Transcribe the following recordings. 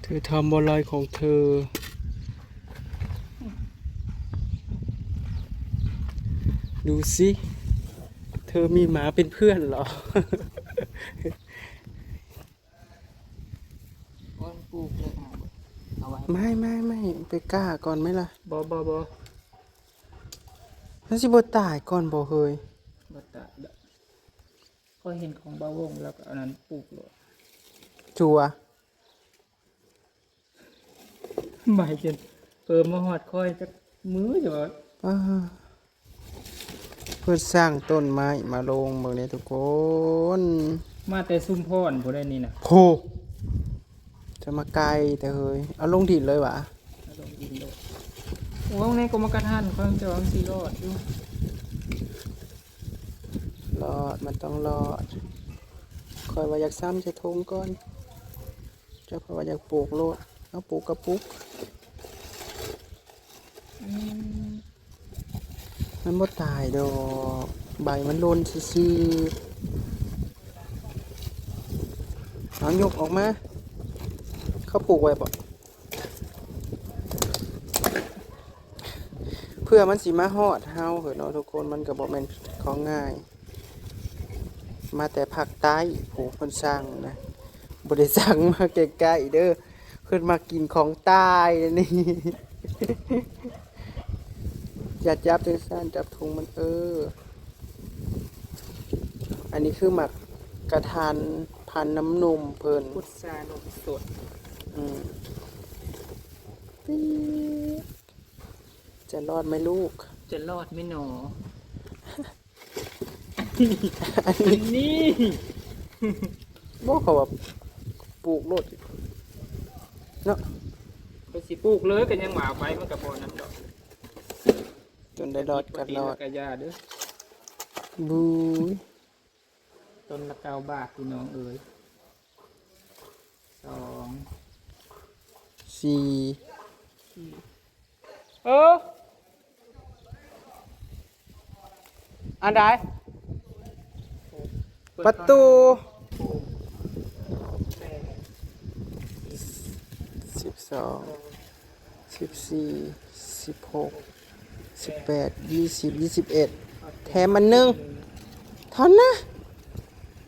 เธอทำอะไรของเธอดูสิเธอมีหมาเป็นเพื่อนเหรอ ก้อนปลูกเลยเอาไว้ ไม่ไปกล้าก่อนไหมล่ะ บมันสิบ่ตายก่อนบ่เฮย บัตะก็เห็นของบาวงแล้วก็อันนั้นปลูกเลย จัว หมายจนมาหอดคอยจะมือจะว่า อ่าเพื่อสร้างต้นไม้มาลงเบิ่งนี่ทุกคน มาแต่ซุ่มพรผู้ใดนี่นะ โหจะมาไกลแต่เฮยเอาลงดินเลยวะ ลงดินโลดว่างในกรมกระทันเขาจะวางสีรอดอยู่ รอดมันต้องรอดคอยว่าอยากซ้ำจะทงก่อนเจ้าเพราะว่าอยากปลูกโลดเอาปลูกกระปุกมันบ่ตายดอกใบมันโลนซื่อๆเอายกออกมาเขาปลูกไว้บ่เพื่อมันสิมาฮอดเฮาเหอะเนาะทุกคนมันก็บ่แม่นของง่ายมาแต่ภาคใต้ผู้คนสร้างนะบ่ได้สั่งมาใกล้ๆเด้อขึ้นมากินของใต้นี่ อย่าจับจังซั่นจับถุงมันอันนี้คือหมักกระทานพันน้ำนมเพิ่น พุทรานมสด ปี๊ดจะรอดไหมลูก จะรอดไหม่หนอ อัน อัน นี้ นี้ บอกเขาว่าปลูกโลดเนาะ ไปสิปลูกเลยกันยังหมาไปมันกับบ่อน้ำดอก จนได้รอดกันรอด กระยาเด้อ บูย ต้นละ9 บาทพี่น้องเอ๋ย2 สี่ อันใดประตู12 14 16 18 20 21แถมมันหนึ่งเท่านะ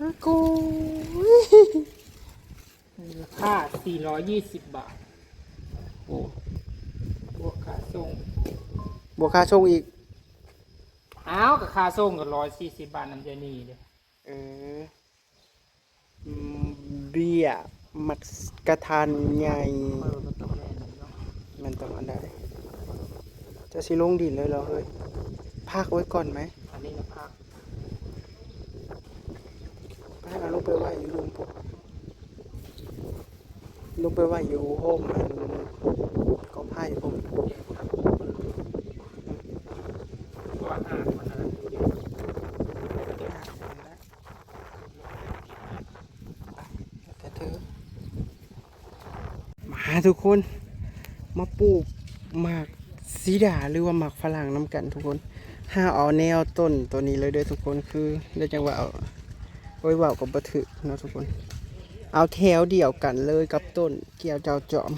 อากู ราคา420 บาท โอ้ บวกค่าส่ง บวกค่าชงอีก อ้าวกับค่าส่งก็140 บาทน้ำเจนี่เด้อ เออเบี้ยมักกระทันใหญ่ มันต้องแน่นอนเนาะ มันต้องอันใดจะสิลงดินเลยเหรอเฮ้ยพักไว้ก่อนไหม อันนี้นะพัก ให้เราลงไปไหวอยู่ลุงปุ๊บลงไปไหวอยู่โฮมมันก็ไพ่ผม ตัวอาหารมันอะไรอยู่ดี แต่เธอมาทุกคนมาปลูกหมากซีดาหรือว่าหมากฝรั่งน้ำกันทุกคนห้าเอาแนวต้นตัวนี้เลยเด้อทุกคนคือได้จังหวะเอาไว้ว่าวกับบัถึกเนาะทุกคนเอาแถวเดียวกันเลยกับต้นเกี่ยวเจ้าจอม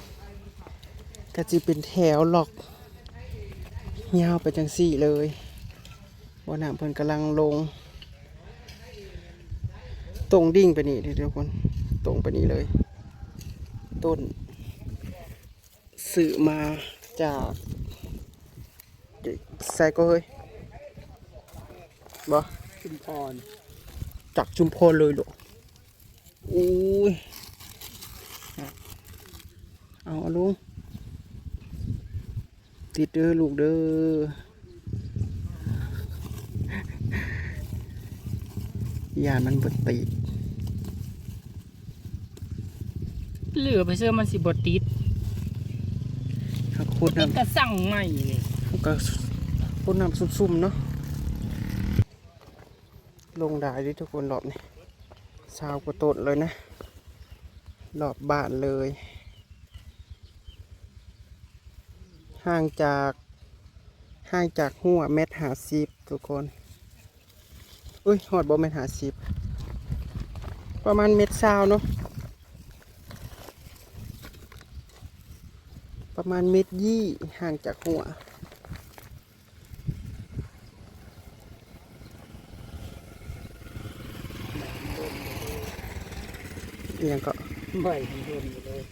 ก็จะเป็นแถวหลอกยาวไปจังสี่เลยว่าน้ำเพิ่นกำลังลงตรงดิ่งไปนี่เด้อทุกคนตรงไปนี่เลย ต้นสื่อมาจากใส่ก็เฮ้ยบ่ ชุมพร จากชุมพรเลยหรออุ้ยเอาลุงติดเด้อลูกเด้อยานมันบดติด เหลือไปเสื้อมันสิบ่ติด ถ้าโคตร ติ น้ ดก็สั่งใหม่นี่ ำก็โคตรน้ำซุ่มๆเนาะลงได้ดิทุกคนรอบนี้ชาวกว่าต้นเลยนะรอบบ้านเลย ห่างจากหัว1.50 ทุกคนอุ้ยหอดบ่1.50ประมาณ1.20 เนาะ ประมาณเม็ดยี่ห่างจากหัวเอียงก็ ใบมันโดนอยู่เลย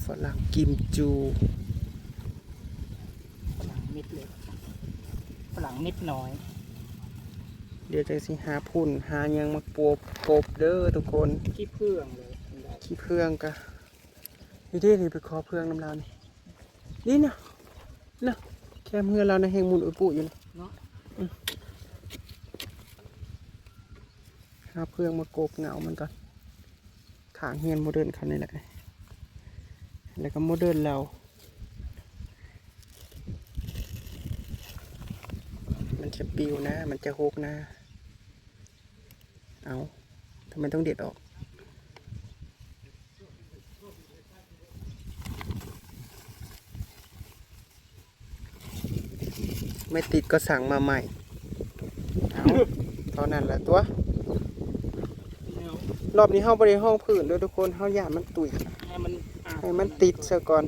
ฝรั่งกิมจู ฝรั่งเม็ดเล็กฝรั่งเม็ดน้อย เดี๋ยวจะสิหาพุ่นหายังมาโปบกบเด้อทุกคน ขี้เพื่องเลยได้ ขี้เพื่องกะนี่เด้นี่ไปขอเพื่องน้ำลาวนี่นี่นะแค่เมื่อเราในแห่งมุนอุยปุอยู่นะ เนาะ หาเพื่องมาโกบเงามันก่อนขางเฮียนโมเดิร์นเขานี่แหละแล้วก็โมเดิร์นเรามันจะปิวนะมันจะโฮกนะเอาทำไมต้องเด็ดออกไม่ติดก็สั่งมาใหม่เอาเท่านั้นแหละตัว รอบนี้เฮาบ่ได้ห้องพื้นเด้อทุกคนเฮาย่านมันตุย ให้มัน ให้มันติดซะก่อน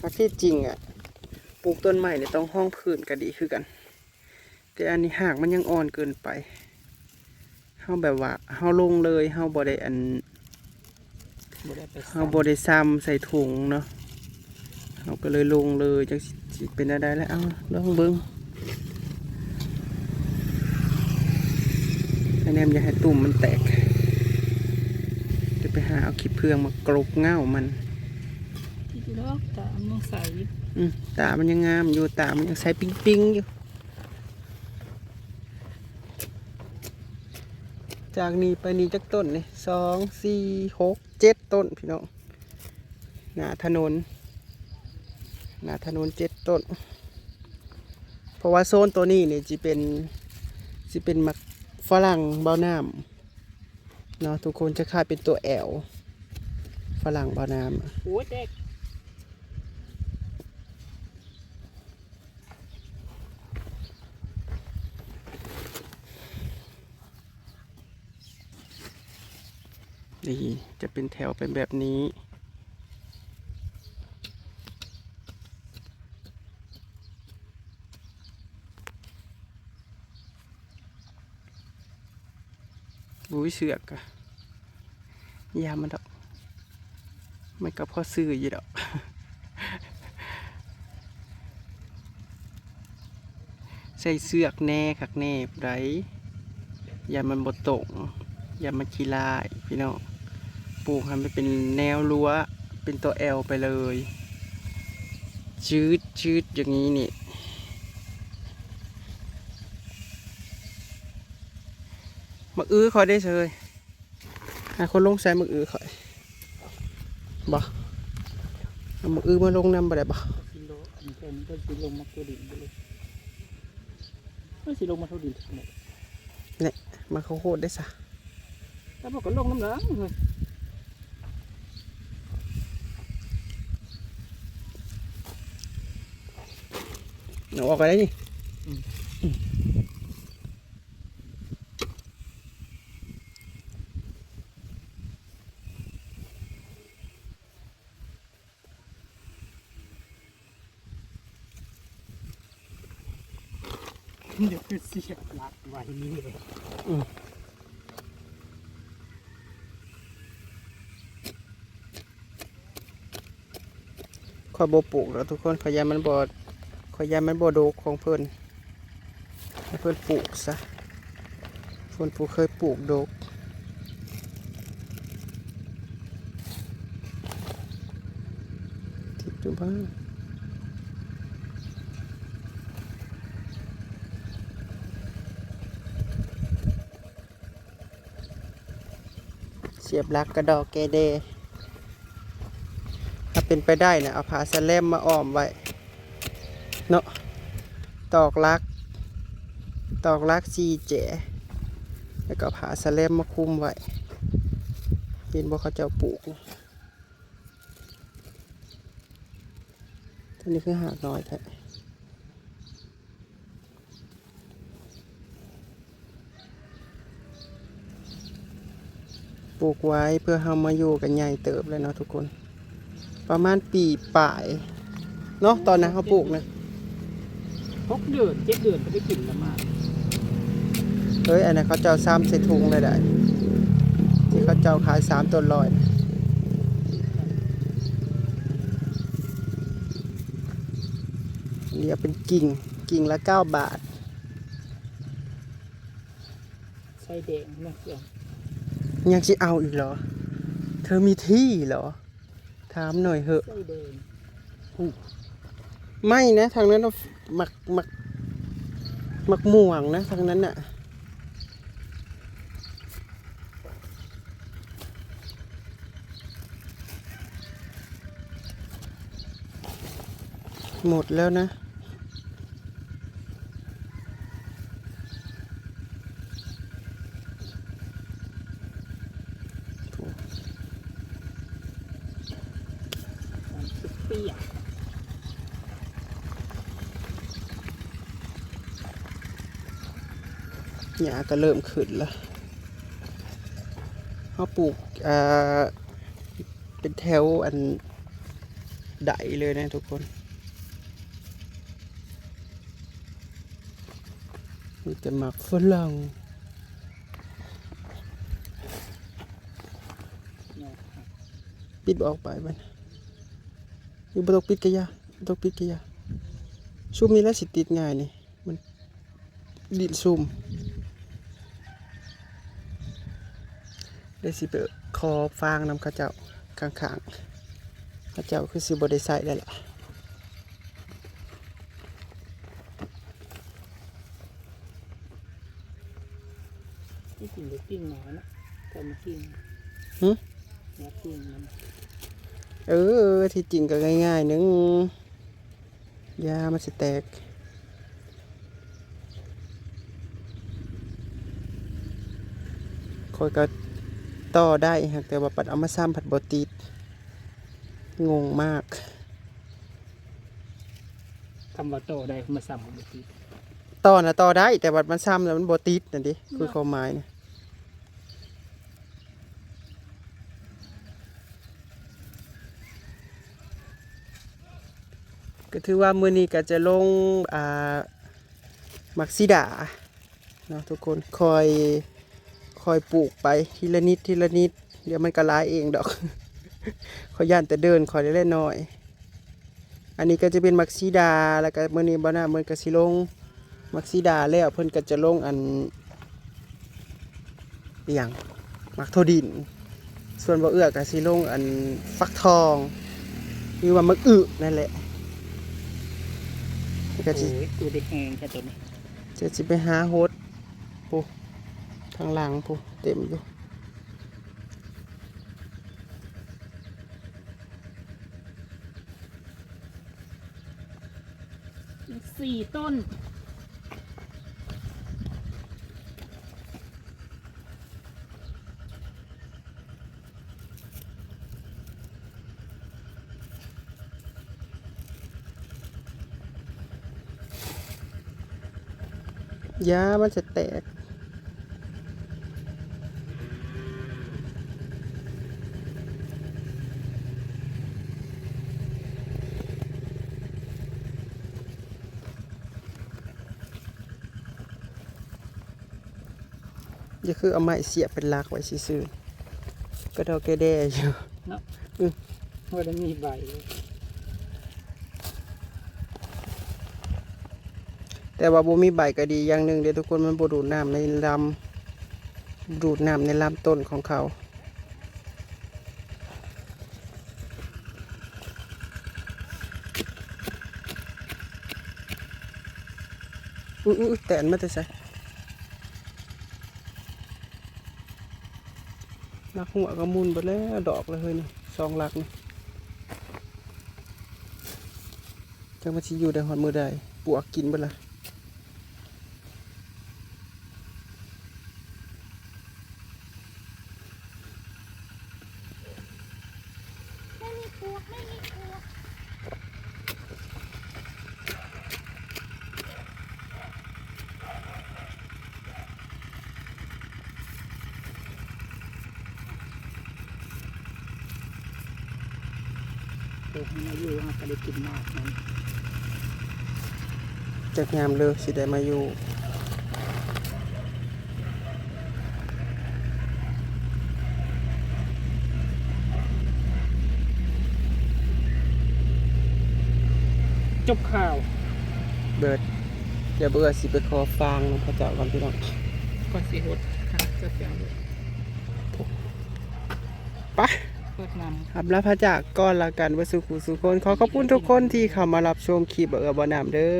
ถ้าที่จริงอ่ะปลูกต้นไม้เนี่ยต้องห้องพื้นก็ดีคือกัน แต่อันนี้หากมันยังอ่อนเกินไปเฮาแบบว่าเฮาลงเลยเฮาบ่ได้บ่ได้ไป เฮาบ่ได้ซ้ำใส่ถุงเนาะเฮาก็เลยลงเลยจังสิเป็นอะไรแล้วเอาลองเบิ่งอันนี้มันอยากให้ตุ่มมันแตกเดี๋ยวไปหาเอาขี้เพืองมากรบเง่ามัน ที่ดอกตามันใส ตามันยังงามอยู่ตามันยังใสปิ๊งปิ๊งอยู่จากนี้ไปนี้จักต้นนี่2 4 6 7 ต้นพี่น้องหน้าถนน7 ต้นเพราะว่าโซนตัวนี้นี่จะเป็นมักฝรั่งเบ้าน้ำเนาะทุกคนจะคาดเป็นตัวแอลฝรั่งเบ้าน้ำ โอ้ยเด็ก นี่จะเป็นแถวเป็นแบบนี้บุ้ยเสือกอะยามันดอกมันก็พอซื้ออยู่ดอก ใส่เสือกแน่คักแน่ไรยามันบดตกยามันขี้ลายพี่น้องปลูกให้มันเป็นแนวรั้วเป็นตัวแอลไปเลยชืดอย่างนี้นี่มะอื้อคอยได้เลยหาคนลงใส่มะอื้อคอยบ่เอามะอื้อมาลงน้ำบ่ได้บ่ กิโลอันเป็นก็สิลงมาตัวดินไปเลยก็สิลงมาตัวดินทั้งหมด เนี่ยมาเขาโคตรได้ซะ แต่บอกก็ลงน้ำหลังเลย เอาออกไปได้นี่ เดี๋ยวคือเสียบลักไว้นี่เลย คอยโบปลูกแล้วทุกคนขอยยามันบอดขอยยามันบอโดกของเพิ่นให้เพิ่นปลูกซะเพิ่นผู้เคยปลูกโดกทิพย์ดูบ้างเสียบลักกระดอกแกเดถ้าเป็นไปได้นะเอาผ้าสแลมมาอ้อมไว้เนาะตอกลักซีแจแล้วก็ผ้าสแลมมาคุมไว้เห็นบ่เขาเจ้าปลูกนะตัวนี้คือหากน้อยแท้ ปลูกไว้เพื่อเฮามาอยู่กันใหญ่เติบเลยเนาะทุกคน ประมาณปีปลายเนาะตอนนั้นเขาปลูกนะ 6 เดือน 7 เดือนก็ได้กินแล้วมาก เฮ้ยอันนั้นเขาเจ้าซ้ำใส่ถุงเลยได้ที่เขาเจ้าขาย3ต้นร้อยเรียกเป็นกิ่งละ9 บาท ใส่แดงนะเพื่อน ยังสิเอาอีกเหรอ เธอมีที่เหรอ ถามหน่อยเหอะ ใส่แดง ไม่นะทางนั้นเราหมักม่วงนะทางนั้นน่ะหมดแล้วนะ30 เปียก หญ้าก็เริ่มขึ้นแล้วเขาปลูกเป็นแถวอันไดเลยนะทุกคนมีแต่หมักฝรั่ง เนี่ย ปิดบ่ออกไปมันอยู่บ่ต้องปิดกะยาบ่ต้องปิดกะยาซุ่มนี้แล้วสิติดง่ายนี่มันดินซุ่มได้สิไปคอฟางนำข้าเจ้าข้างๆข้าเจ้าคือสิบ่ได้ใส่ได้ล่ะ ที่กินได้ปิ้งหน่อยนะก็มาปิ้ง หึ อยากปิ้งมัน ที่จริงก็ง่ายๆนึงยามันสิแตกคอยก็ต่อได้หากแต่ว่าปัดเอามาซ้ำผัดบ่ติดงงมาก คำว่าโตได้มาซ้ำของตี ต่อนะต่อได้แต่ว่ามันซ้ำแล้วมันบ่ติดนั่นดิคือความหมายนะก็ถือว่ามื้อนี้ก็จะลงมักซิดาเนาะทุกคนคอยปลูกไปทีละนิดทีละนิดเดี๋ยวมันก็หลายเองดอก ขอย่านแต่เดินขอได้เล่นน้อยอันนี้ก็จะเป็นมักซิดาแล้วก็มื้อนี้บ่น่ามื้อก็สิลงมักซิดาแล้วเพิ่นก็จะลงอันอหย่างมักโทดิน ส่วนบ่เอื้อก็สิลงอันฟักทองหรือว่ามักอึนั่นแหละก็สิ โอ้ยกูได้แหงแค่ตัวนี้ จะสิไปหาโฮสปูทางหลังปูเต็มอยู่ 4 ต้น ยามันจะแตกจะคือเอาไม้เสียบเป็นหลักไว้ซื่อๆก็ดอกแกแด่อยู่ เนาะว่าได้มีใบเลย แต่ว่าบ่มีใบก็ดีอย่างหนึ่งเดี๋ยวทุกคนมันบ่ดูดน้ำในลำดูดน้ำในลำต้นของเขาแตนมาแต่ไสลักหัวก็มุนไปแล้วดอกเลยเฮ้ยนี่2 ลักนี่จังมันสิอยู่ได้ฮอดมื้อใดปวกกินเบิดล่ะ ตัวให้มาอยู่ก็ได้กินมากนั้น จักยามเลยสิได้มาอยู่ จบข่าว เบิดเดี๋ยวเบื่อสิไปขอฟังน้องพระเจ้าก่อนพี่น้อง ก่อนสีหดค่ะจะเสียงเลย ไป เปิดน ครับแล้วพระจากก่อนละกันว่าสุขุสุคนขอขอบคุณทุกคนที่เข้ามารับชมคลิปบ่นำเด้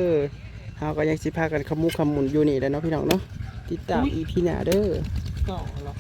อเฮาก็ยังสิพากันขมุกขมุนอยู่นี่แหล้วเนาะพี่น้องเนาะติดตามอีพีหน้าเด้อ ำต่อหรอ